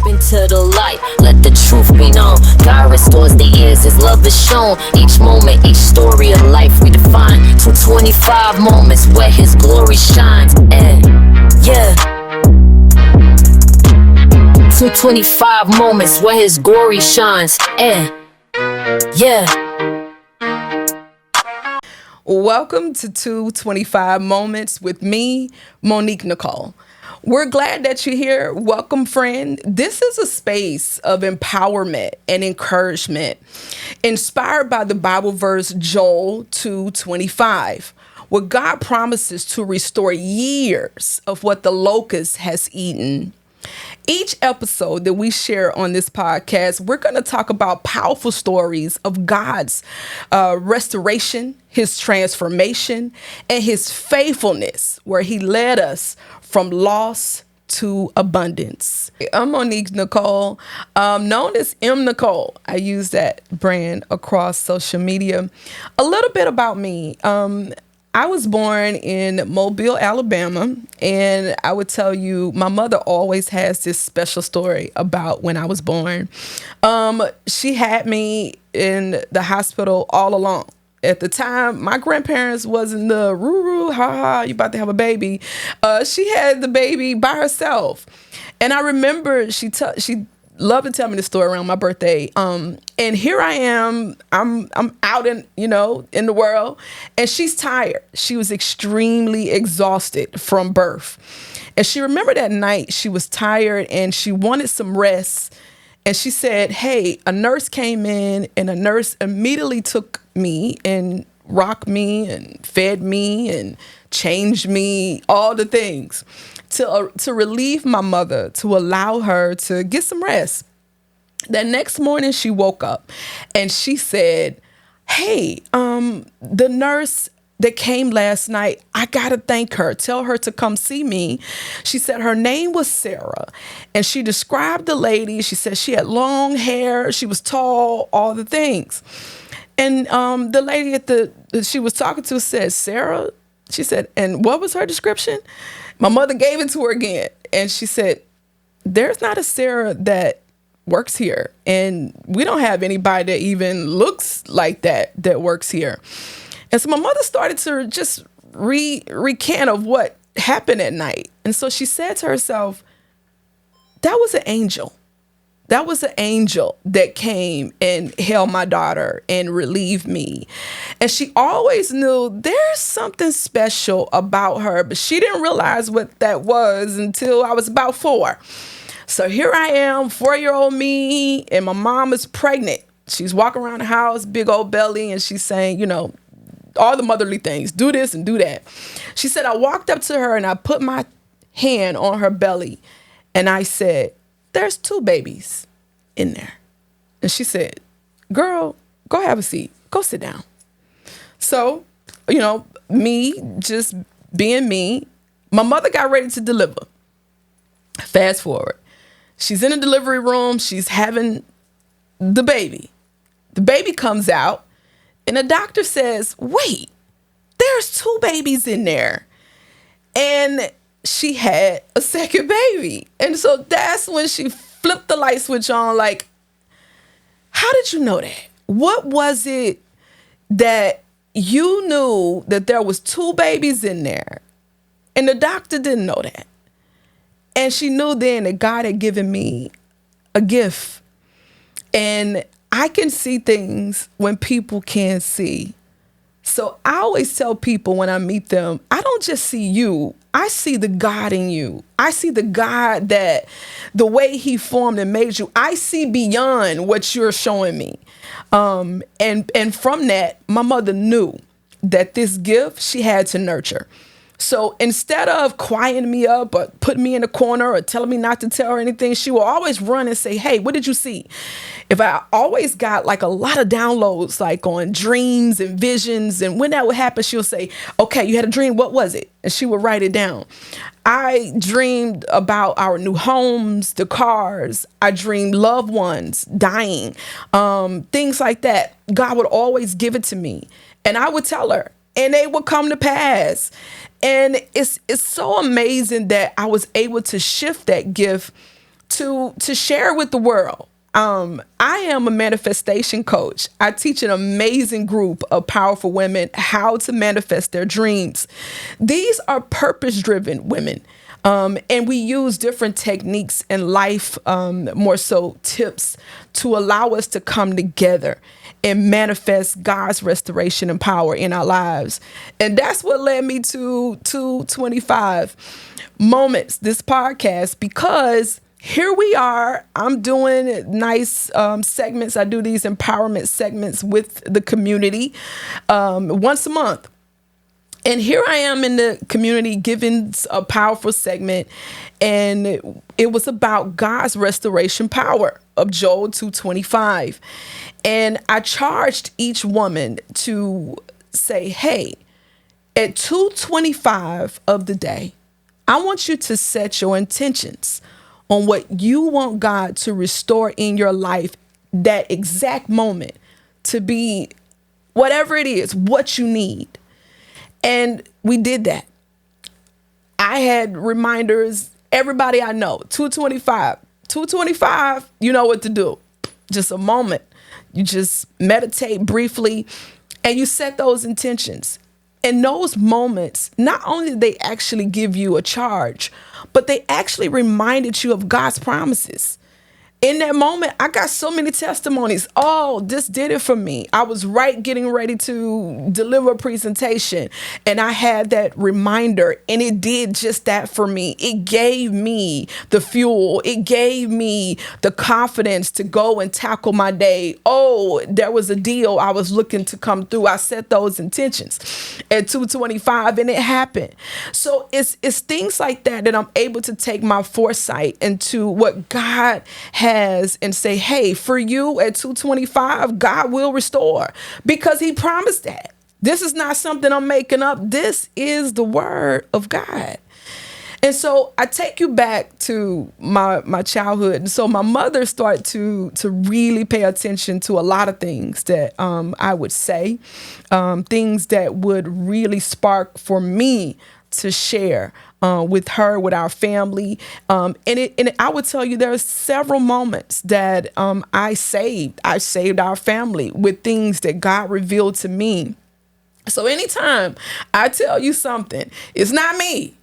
into the light, let the truth be known. God restores the years, His love is shown. Each moment, each story of life we define. 225 moments where His glory shines. And yeah, 225 moments where His glory shines. And yeah. Welcome to 225 Moments with me, Monique Nicole. We're glad that you're here. Welcome, friend. This is a space of empowerment and encouragement, inspired by the Bible verse Joel 2:25, where God promises to restore years of what the locust has eaten. Each episode that we share on this podcast, we're going to talk about powerful stories of God's restoration, His transformation, and His faithfulness, where He led us from loss to abundance. I'm Monique Nicole, known as M.Nicole. I use that brand across social media. A little bit about me. I was born in Mobile, Alabama, and I would tell you my mother always has this special story about when I was born. She had me in the hospital all along. At the time, my grandparents wasn't the roo-roo, ha-ha, you about to have a baby. She had the baby by herself. And I remember she loved to tell me the story around my birthday. And here I am, I'm out in the world, and she's tired. She was extremely exhausted from birth. And she remembered that night she was tired and she wanted some rest. And she said, hey, a nurse came in, and a nurse immediately took me and rocked me and fed me and changed me, all the things to relieve my mother, to allow her to get some rest. That next morning she woke up and she said, hey, the nurse that came last night, I got to thank her. Tell her to come see me. She said her name was Sarah, and she described the lady. She said she had long hair. She was tall, all the things. And the lady that she was talking to said, Sarah? She said, and what was her description? My mother gave it to her again. And she said, there's not a Sarah that works here. And we don't have anybody that even looks like that works here. And so my mother started to just recant of what happened at night. And so she said to herself, that was an angel. That was an angel that came and held my daughter and relieved me. And she always knew there's something special about her, but she didn't realize what that was until I was about 4. So here I am, 4-year-old me, and my mom is pregnant. She's walking around the house, big old belly, and she's saying, all the motherly things, do this and do that. She said, I walked up to her and I put my hand on her belly and I said, there's 2 babies in there. And she said, girl, go have a seat. Go sit down. So, me just being me, my mother got ready to deliver. Fast forward. She's in the delivery room. She's having the baby. The baby comes out. And the doctor says, wait, there's 2 babies in there. And she had a second baby. And so that's when she flipped the light switch on, like, how did you know that? What was it that you knew that there was 2 babies in there? And the doctor didn't know that. And she knew then that God had given me a gift. And I can see things when people can't see. So I always tell people when I meet them, I don't just see you. I see the God in you. I see the God that the way He formed and made you. I see beyond what you're showing me. And from that, my mother knew that this gift she had to nurture. So instead of quieting me up or putting me in a corner or telling me not to tell her anything, she will always run and say, hey, what did you see? If I always got like a lot of downloads, like on dreams and visions. And when that would happen, she'll say, okay, you had a dream. What was it? And she would write it down. I dreamed about our new homes, the cars. I dreamed loved ones dying, things like that. God would always give it to me. And I would tell her, and they would come to pass. And it's so amazing that I was able to shift that gift to share with the world. I am a manifestation coach. I teach an amazing group of powerful women how to manifest their dreams. These are purpose-driven women. And we use different techniques in life, more so tips, to allow us to come together and manifest God's restoration and power in our lives. And that's what led me to 225 Moments, this podcast, because here we are. I'm doing nice segments. I do these empowerment segments with the community once a month. And here I am in the community giving a powerful segment. And it was about God's restoration power of Joel 2:25. And I charged each woman to say, hey, at 2:25 of the day, I want you to set your intentions on what you want God to restore in your life, that exact moment, to be whatever it is, what you need. And we did that. I had reminders, everybody I know, 225, you know what to do. Just a moment. You just meditate briefly and you set those intentions. In those moments, not only did they actually give you a charge, but they actually reminded you of God's promises. In that moment, I got so many testimonies. Oh, this did it for me. I was getting ready to deliver a presentation, and I had that reminder, and it did just that for me. It gave me the fuel. It gave me the confidence to go and tackle my day. Oh, there was a deal I was looking to come through. I set those intentions at 225, and it happened. So it's things like that I'm able to take my foresight into what God has and say, hey, for you at 225, God will restore, because he promised that. This is not something I'm making up. This is the word of God. And so I take you back to my childhood. And so my mother started to really pay attention to a lot of things that I would say, things that would really spark for me to share with her, with our family. And I would tell you there are several moments that I saved our family with things that God revealed to me. So anytime I tell you something, it's not me.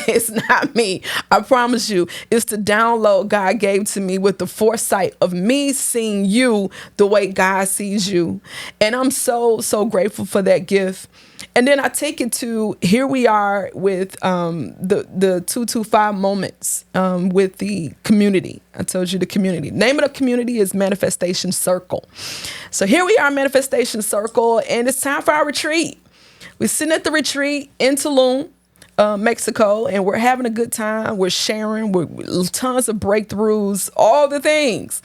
It's not me. I promise you, it's the download God gave to me with the foresight of me seeing you the way God sees you. And I'm so grateful for that gift. And then I take it to, here we are with the 225 moments with the community. I told you the community. Name of the community is Manifestation Circle. So here we are, Manifestation Circle, and it's time for our retreat. We're sitting at the retreat in Tulum, Mexico, and we're having a good time. We're sharing, we're tons of breakthroughs, all the things.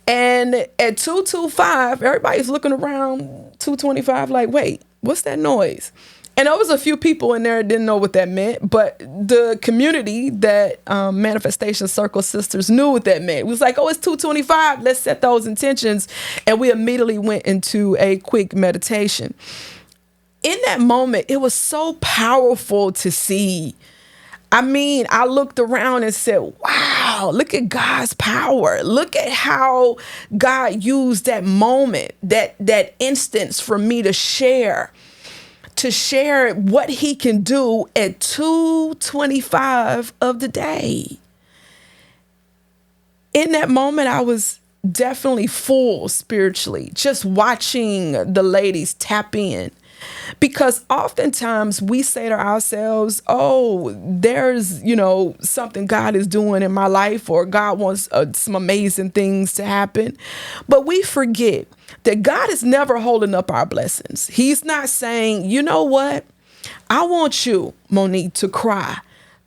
And at 225, everybody's looking around 225 like, wait, what's that noise? And there was a few people in there that didn't know what that meant, but the community that Manifestation Circle Sisters knew what that meant. It was like, oh, it's 225. Let's set those intentions. And we immediately went into a quick meditation. In that moment, it was so powerful to see. I mean, I looked around and said, wow, look at God's power. Look at how God used that moment, that instance for me to share what he can do at 2:25 of the day. In that moment, I was definitely full spiritually, just watching the ladies tap in. Because oftentimes we say to ourselves, oh, there's, something God is doing in my life, or God wants some amazing things to happen. But we forget that God is never holding up our blessings. He's not saying, you know what? I want you, Monique, to cry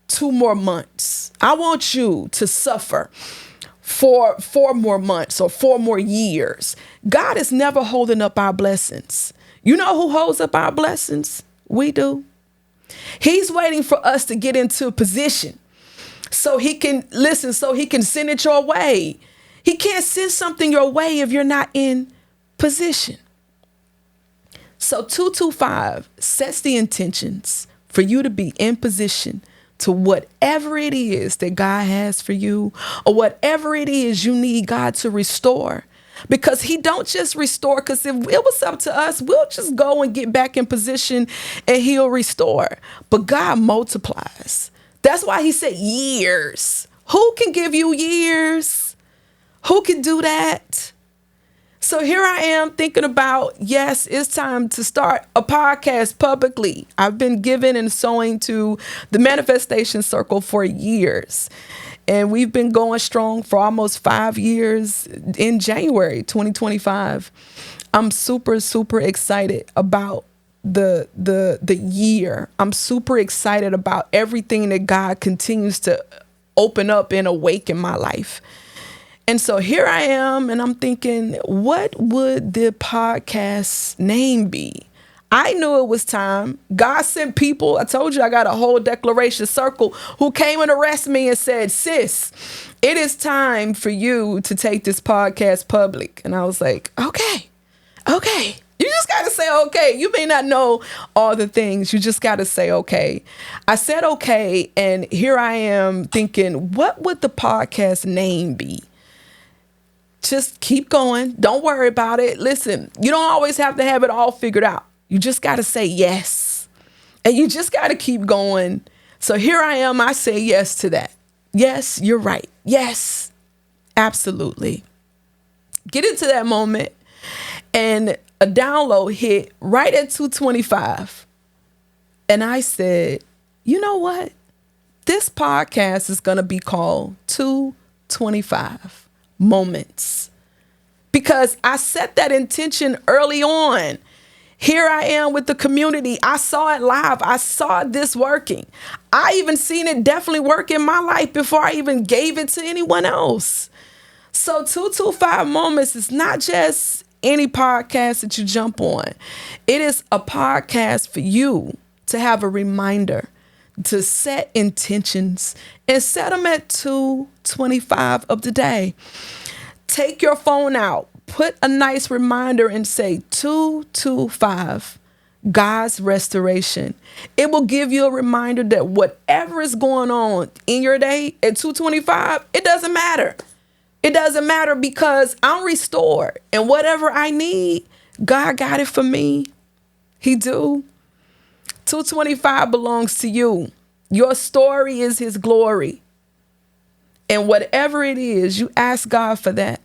2 more months. I want you to suffer for 4 more months or 4 more years. God is never holding up our blessings. You know who holds up our blessings? We do. He's waiting for us to get into a position so he can send it your way. He can't send something your way if you're not in position. So 225 sets the intentions for you to be in position to whatever it is that God has for you, or whatever it is you need God to restore. Because he don't just restore, because if it was up to us, we'll just go and get back in position and he'll restore. But God multiplies. That's why he said years. Who can give you years? Who can do that? So here I am thinking about, yes, it's time to start a podcast publicly. I've been giving and sowing to the Manifestation Circle for years. And we've been going strong for almost 5 years in January 2025. I'm super, super excited about the year. I'm super excited about everything that God continues to open up and awake in my life. And so here I am, and I'm thinking, what would the podcast name be? I knew it was time. God sent people. I told you I got a whole declaration circle who came and arrested me and said, sis, it is time for you to take this podcast public. And I was like, okay. You just got to say, okay. You may not know all the things. You just got to say, okay. I said, okay. And here I am thinking, what would the podcast name be? Just keep going. Don't worry about it. Listen, you don't always have to have it all figured out. You just got to say yes. And you just got to keep going. So here I am. I say yes to that. Yes, you're right. Yes, absolutely. Get into that moment. And a download hit right at 2:25. And I said, you know what? This podcast is going to be called 225 Moments. Because I set that intention early on. Here I am with the community. I saw it live. I saw this working. I even seen it definitely work in my life before I even gave it to anyone else. So 225 Moments is not just any podcast that you jump on. It is a podcast for you to have a reminder to set intentions and set them at 2:25 of the day. Take your phone out. Put a nice reminder and say 225, God's restoration. It will give you a reminder that whatever is going on in your day at 225, it doesn't matter. It doesn't matter because I'm restored. And whatever I need, God got it for me. He do. 225 belongs to you. Your story is his glory. And whatever it is, you ask God for that.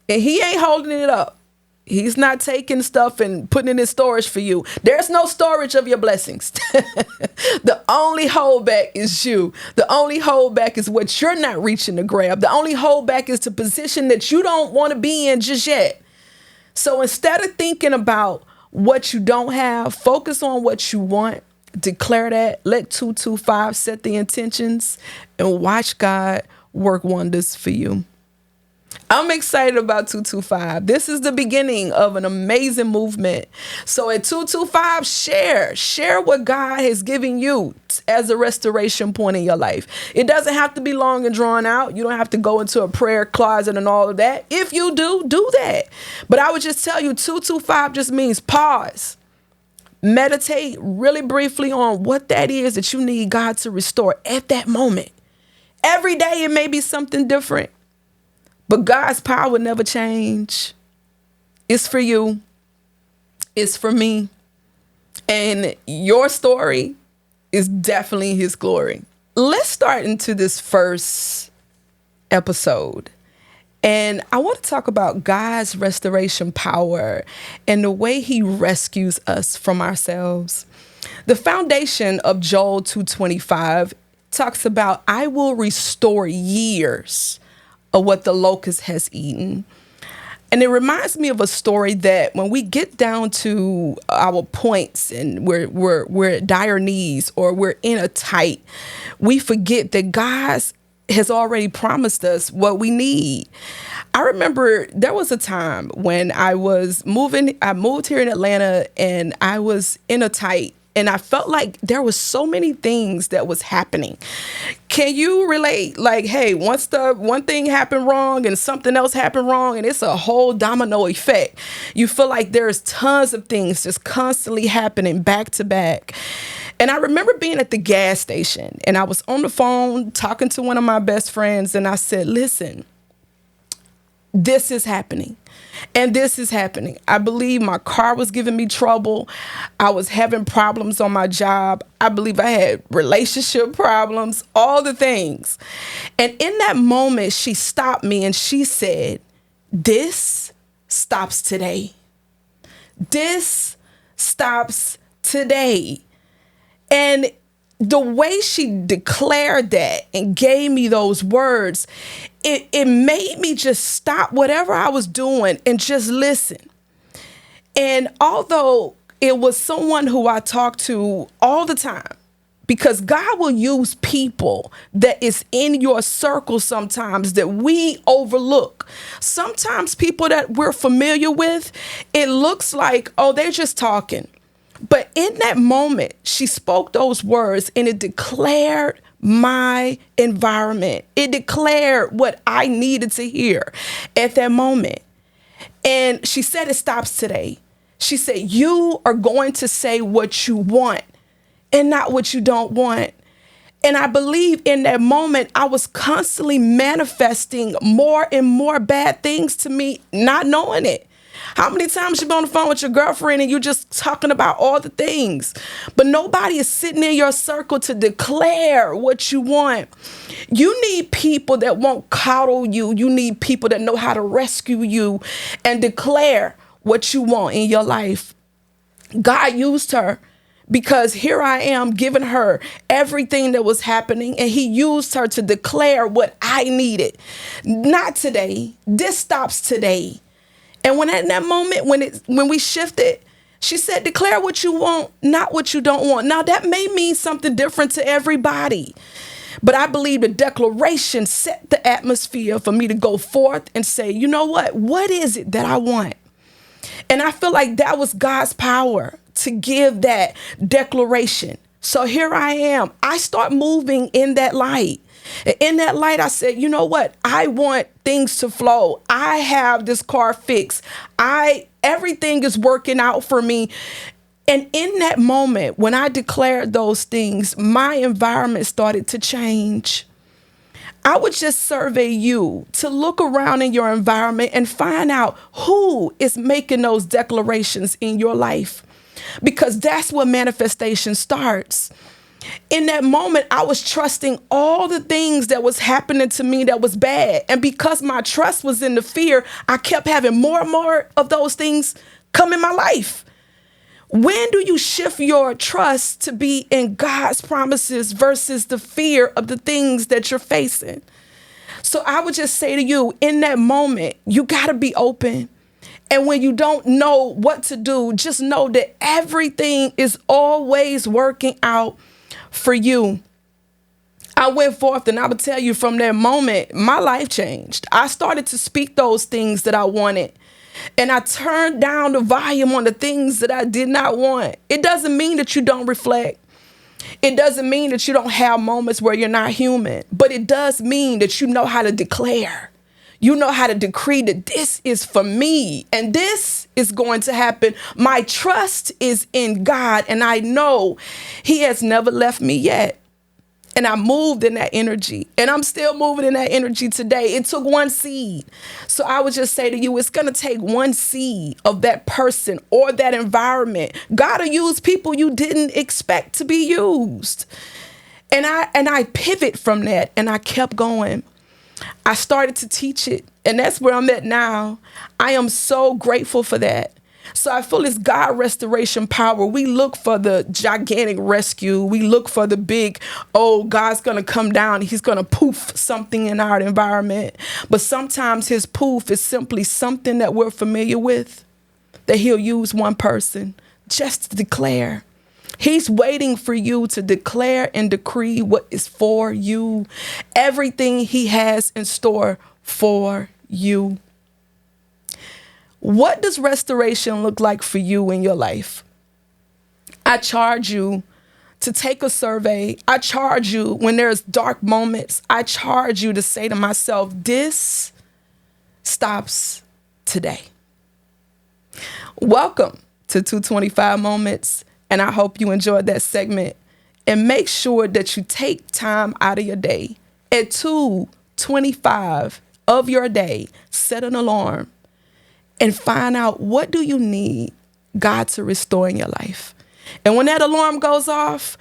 And he ain't holding it up. He's not taking stuff and putting it in storage for you. There's no storage of your blessings. The only holdback is you. The only holdback is what you're not reaching to grab. The only holdback is the position that you don't want to be in just yet. So instead of thinking about what you don't have, focus on what you want. Declare that. Let 225 set the intentions and watch God work wonders for you. I'm excited about 225. This is the beginning of an amazing movement. So at 225, share what God has given you as a restoration point in your life. It doesn't have to be long and drawn out. You don't have to go into a prayer closet and all of that. If you do that. But I would just tell you 225 just means pause. Meditate really briefly on what that is that you need God to restore at that moment. Every day it may be something different. But God's power will never change. It's for you. It's for me. And your story is definitely his glory. Let's start into this first episode. And I want to talk about God's restoration power and the way he rescues us from ourselves. The foundation of Joel 2:25 talks about, I will restore years of what the locust has eaten. And it reminds me of a story that when we get down to our points and we're at dire needs or we're in a tight, we forget that God has already promised us what we need. I remember there was a time when I moved here in Atlanta and I was in a tight. And I felt like there was so many things that was happening. Can you relate? Like, hey, once the one thing happened wrong and something else happened wrong and it's a whole domino effect. You feel like there's tons of things just constantly happening back to back. And I remember being at the gas station and I was on the phone talking to one of my best friends. And I said, listen, this is happening. And this is happening. I believe my car was giving me trouble. I was having problems on my job. I believe I had relationship problems, all the things. And in that moment, she stopped me and she said, this stops today. This stops today. And the way she declared that and gave me those words, it made me just stop whatever I was doing and just listen. And although it was someone who I talked to all the time, because God will use people that is in your circle sometimes that we overlook. Sometimes people that we're familiar with, it looks like, oh, they're just talking. But in that moment, she spoke those words and it declared my environment. It declared what I needed to hear at that moment. And she said, it stops today. She said, you are going to say what you want and not what you don't want. And I believe in that moment, I was constantly manifesting more and more bad things to me, not knowing it. How many times you been on the phone with your girlfriend and you're just talking about all the things, but nobody is sitting in your circle to declare what you want. You need people that won't coddle you. You need people that know how to rescue you and declare what you want in your life. God used her because here I am giving her everything that was happening, and he used her to declare what I needed. Not today. This stops today. And when at that moment, when we shifted, she said, declare what you want, not what you don't want. Now, that may mean something different to everybody. But I believe the declaration set the atmosphere for me to go forth and say, you know what? What is it that I want? And I feel like that was God's power to give that declaration. So here I am. I start moving in that light. In that light, I said, you know what? I want things to flow. I have this car fixed. Everything is working out for me. And in that moment, when I declared those things, my environment started to change. I would just survey you to look around in your environment and find out who is making those declarations in your life, because that's where manifestation starts. In that moment, I was trusting all the things that was happening to me that was bad. And because my trust was in the fear, I kept having more and more of those things come in my life. When do you shift your trust to be in God's promises versus the fear of the things that you're facing? So I would just say to you, in that moment, you got to be open. And when you don't know what to do, just know that everything is always working out for you. I went forth, and I would tell you, from that moment, my life changed. I started to speak those things that I wanted, and I turned down the volume on the things that I did not want. It doesn't mean that you don't reflect. It doesn't mean that you don't have moments where you're not human, but it does mean that you know how to declare. You know how to decree that this is for me and this is going to happen. My trust is in God, and I know he has never left me yet. And I moved in that energy, and I'm still moving in that energy today. It took one seed. So I would just say to you, it's going to take one seed of that person or that environment. God will use people you didn't expect to be used. And I pivot from that, and I kept going. I started to teach it, and that's where I'm at now. I am so grateful for that. So I feel it's God restoration power. We look for the gigantic rescue. We look for the big, oh, God's going to come down. He's going to poof something in our environment. But sometimes his poof is simply something that we're familiar with, that he'll use one person just to declare. He's waiting for you to declare and decree what is for you, everything he has in store for you. What does restoration look like for you in your life? I charge you to take a survey. I charge you when there's dark moments. I charge you to say to myself, this stops today. Welcome to 225 Moments. And I hope you enjoyed that segment. and make sure that you take time out of your day. At 2:25 of your day, set an alarm and find out, what do you need God to restore in your life? And when that alarm goes off,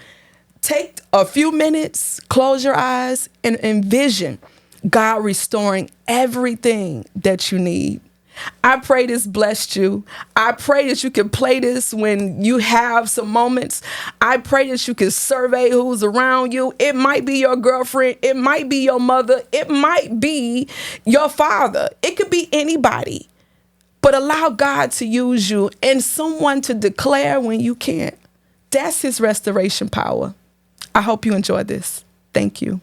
take a few minutes, close your eyes, and envision God restoring everything that you need. I pray this blessed you. I pray that you can play this when you have some moments. I pray that you can survey who's around you. It might be your girlfriend. It might be your mother. It might be your father. It could be anybody. But allow God to use you and someone to declare when you can't. That's his restoration power. I hope you enjoyed this. Thank you.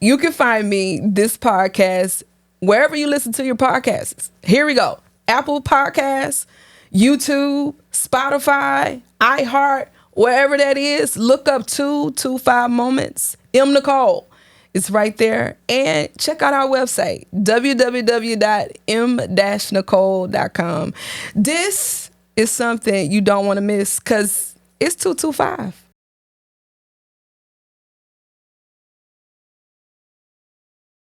You can find me, this podcast, wherever you listen to your podcasts. Here we go. Apple Podcasts, YouTube, Spotify, iHeart, wherever that is. Look up 225 Moments. M.Nicole. It's right there. And check out our website, www.m-nicole.com. This is something you don't want to miss because it's 225.